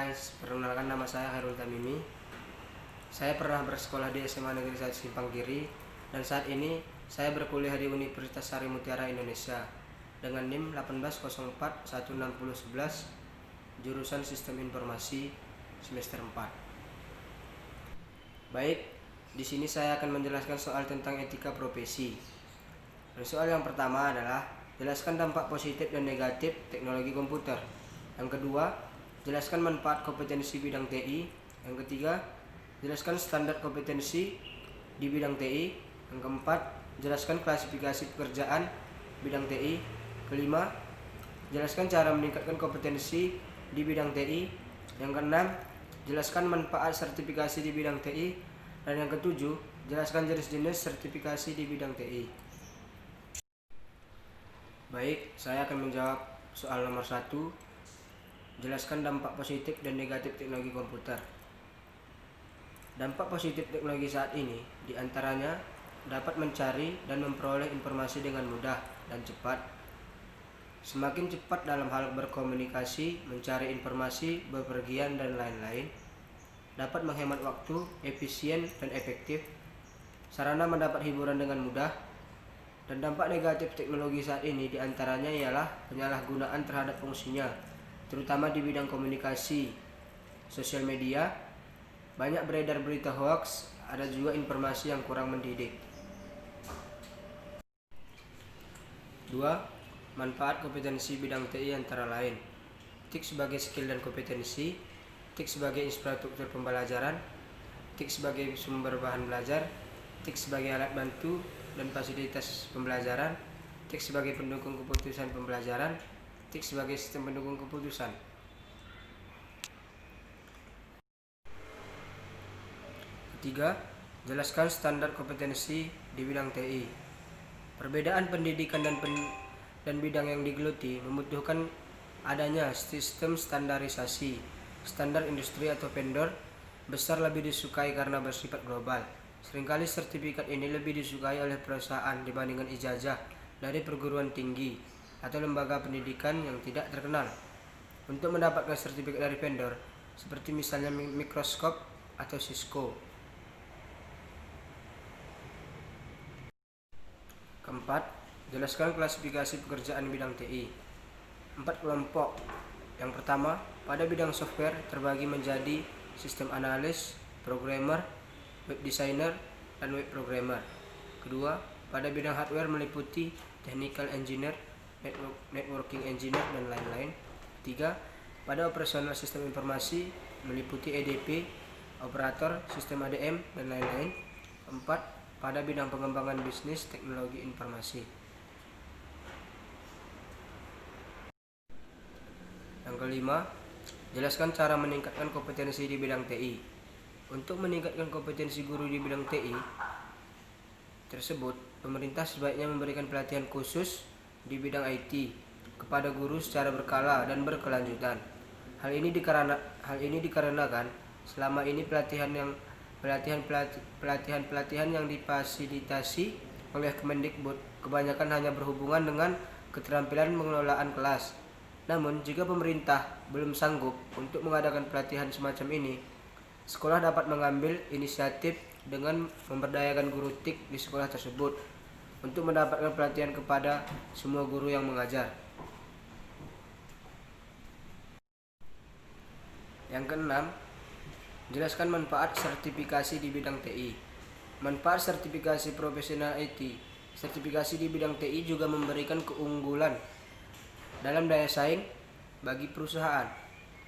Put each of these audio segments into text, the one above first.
guys, perkenalkan nama saya Hairul Tamimi. Saya pernah bersekolah di SMA Negeri 1 Simpang Kiri dan saat ini saya berkuliah di Universitas Sari Mutiara Indonesia dengan NIM 180416011 jurusan Sistem Informasi semester 4. Baik, di sini saya akan menjelaskan soal tentang etika profesi. Dan soal yang pertama adalah jelaskan dampak positif dan negatif teknologi komputer. Yang kedua, jelaskan manfaat kompetensi bidang TI. Yang ketiga, jelaskan standar kompetensi di bidang TI. Yang keempat, jelaskan klasifikasi pekerjaan bidang TI. Kelima, jelaskan cara meningkatkan kompetensi di bidang TI. Yang keenam, jelaskan manfaat sertifikasi di bidang TI. Dan yang ketujuh, jelaskan jenis-jenis sertifikasi di bidang TI. Baik, saya akan menjawab soal nomor 1. Jelaskan dampak positif dan negatif teknologi komputer. Dampak positif teknologi saat ini diantaranya dapat mencari dan memperoleh informasi dengan mudah dan cepat. Semakin cepat dalam hal berkomunikasi, mencari informasi, bepergian, dan lain-lain. Dapat menghemat waktu, efisien, dan efektif. Sarana mendapat hiburan dengan mudah. Dan dampak negatif teknologi saat ini diantaranya ialah penyalahgunaan terhadap fungsinya, terutama di bidang komunikasi, sosial media, banyak beredar berita hoax, ada juga informasi yang kurang mendidik. 2. Manfaat kompetensi bidang TI antara lain: TIK sebagai skill dan kompetensi, TIK sebagai infrastruktur pembelajaran, TIK sebagai sumber bahan belajar, TIK sebagai alat bantu dan fasilitas pembelajaran, TIK sebagai pendukung keputusan pembelajaran, TIK sebagai sistem pendukung keputusan. Ketiga, jelaskan standar kompetensi di bidang TI. Perbedaan pendidikan dan bidang yang digeluti membutuhkan adanya sistem standarisasi. Standar industri atau vendor besar lebih disukai karena bersifat global. Seringkali sertifikat ini lebih disukai oleh perusahaan dibandingkan ijazah dari perguruan tinggi atau lembaga pendidikan yang tidak terkenal. Untuk mendapatkan sertifikat dari vendor, seperti misalnya Microsoft atau Cisco. Keempat, jelaskan klasifikasi pekerjaan bidang TI. 4 kelompok. Yang pertama, pada bidang software terbagi menjadi sistem analis, programmer, web designer, dan web programmer. Kedua, pada bidang hardware meliputi technical engineer, networking engineer, dan lain-lain. Tiga, pada operasional sistem informasi meliputi EDP, operator, sistem ADM, dan lain-lain. Empat, pada bidang pengembangan bisnis teknologi informasi. Yang kelima, jelaskan cara meningkatkan kompetensi di bidang TI. Untuk meningkatkan kompetensi guru di bidang TI tersebut, pemerintah sebaiknya memberikan pelatihan khusus di bidang IT kepada guru secara berkala dan berkelanjutan. Hal ini dikarenakan selama ini pelatihan yang difasilitasi oleh Kemendikbud kebanyakan hanya berhubungan dengan keterampilan pengelolaan kelas. Namun, jika pemerintah belum sanggup untuk mengadakan pelatihan semacam ini, sekolah dapat mengambil inisiatif dengan memberdayakan guru TIK di sekolah tersebut untuk mendapatkan pelatihan kepada semua guru yang mengajar. Yang keenam, jelaskan manfaat sertifikasi di bidang TI. Manfaat sertifikasi profesional IT. Sertifikasi di bidang TI juga memberikan keunggulan dalam daya saing bagi perusahaan,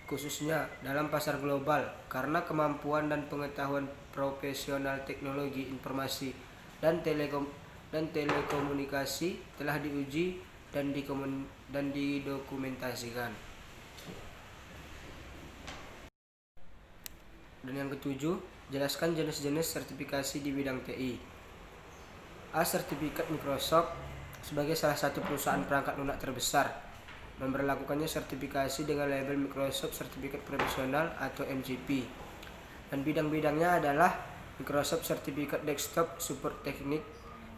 khususnya dalam pasar global, karena kemampuan dan pengetahuan profesional teknologi informasi dan telekomunikasi telah diuji dan didokumentasikan. Dan yang ketujuh, jelaskan jenis-jenis sertifikasi di bidang TI. A. Sertifikat Microsoft sebagai salah satu perusahaan perangkat lunak terbesar memberlakukannya sertifikasi dengan label Microsoft Certificate Professional atau MCP, dan bidang-bidangnya adalah Microsoft Certificate Desktop Support Technique,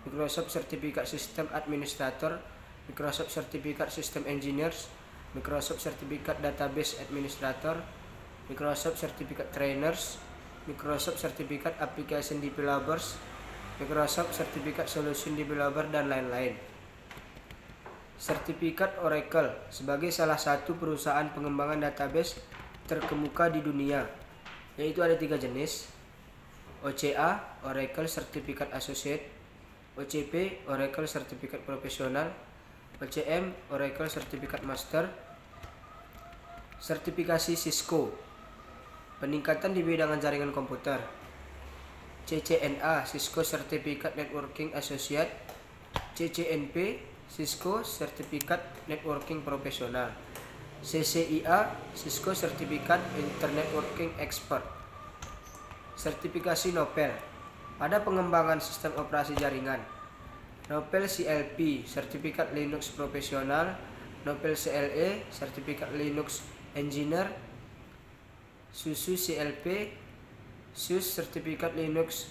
Microsoft Certificate System Administrator, Microsoft Certificate System Engineers, Microsoft Certificate Database Administrator, Microsoft Certificate Trainers, Microsoft Certificate Application Developers, Microsoft Certificate Solution Developer, dan lain-lain. Sertifikat Oracle sebagai salah satu perusahaan pengembangan database terkemuka di dunia, yaitu ada 3 jenis: OCA, Oracle Certificate Associate; OCP, Oracle Certificate Professional; OCM, Oracle Certificate Master. Sertifikasi Cisco, peningkatan di bidang jaringan komputer. CCNA, Cisco Certificate Networking Associate. CCNP, Cisco Certificate Networking Professional. CCIA, Cisco Certificate Internet Working Expert. Sertifikasi Nopel pada pengembangan sistem operasi jaringan. Nopel CLP, Certificate Linux Professional. Nopel CLE, Certificate Linux Engineer. SUSE CLP, SUSE Certificate Linux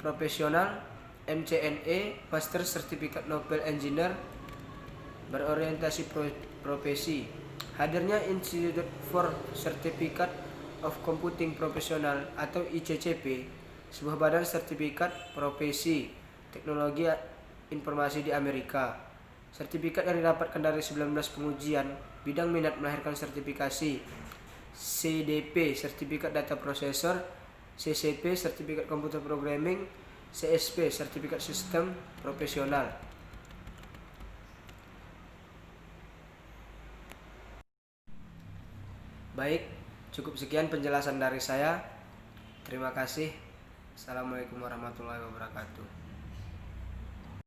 Professional. MCNE, Master Certificate Nopel Engineer. Berorientasi profesi. Hadirnya Institute for Certificate of Computing Professional atau ICCP, sebuah badan sertifikat profesi teknologi informasi di Amerika. Sertifikat yang didapatkan dari 19 pengujian bidang minat melahirkan sertifikasi CDP, Certificate Data Processor; CCP, Certificate Computer Programming; CSP, Certificate System Profesional. Baik, cukup sekian penjelasan dari saya. Terima kasih. Assalamualaikum warahmatullahi wabarakatuh.